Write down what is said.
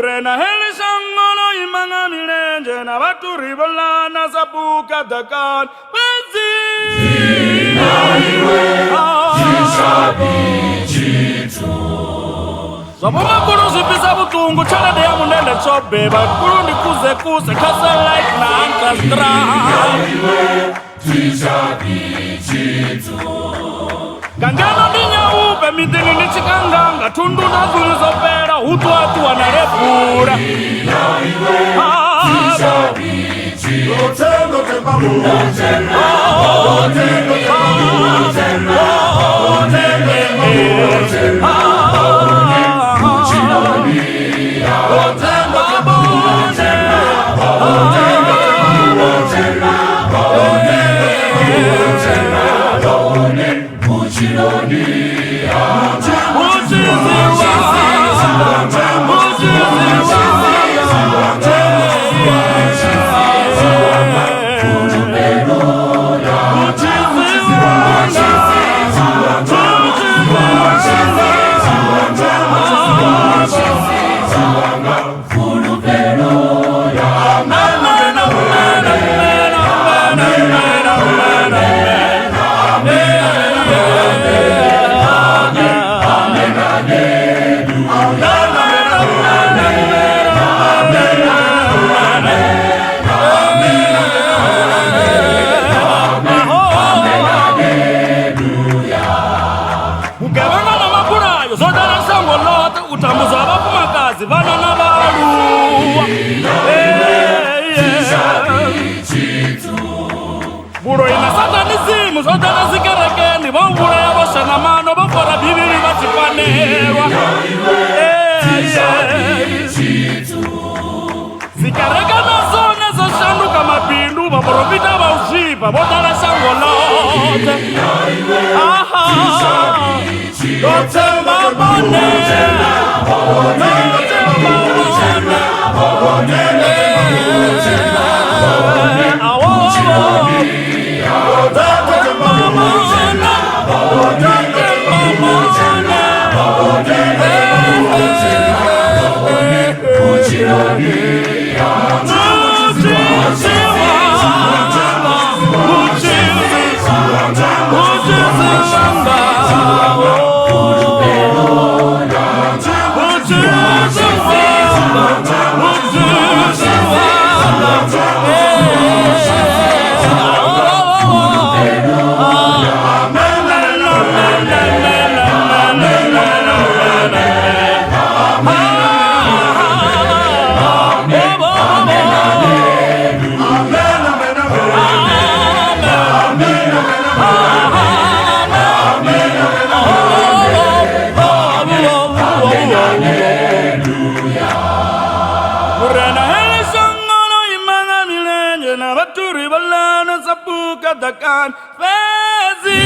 Urena heli sangolo imanga milenje na watu ribolana sabuka dakan Benzi na iwe Jishabi jitu Sabuma kuru zipisa butungu chana de ya munende chobe Bakuru ni kuze kasa like na ankastra Na iwe Jishabi jitu Gangano ninya ube mitini ni chikanganga Tundu na zuri zopera Hutu watu wanarepura Na iwe Jishabi jitu Otengo temba mujena Otengo temba mujena Otengo temba mujena Muchinonia Otengo temba mujena Otengo temba mujena Otengo temba mujena Muchinonia Vana na baluwa Buro ina satanizimu Zotana zikerekeni Vongula ya bosha na mano Bokora bibiri bachipanewa Zikareka na zone Zoshanduka mapindu Baborovita baushipa Botana shangolote Dotemba bone Dakan Fezi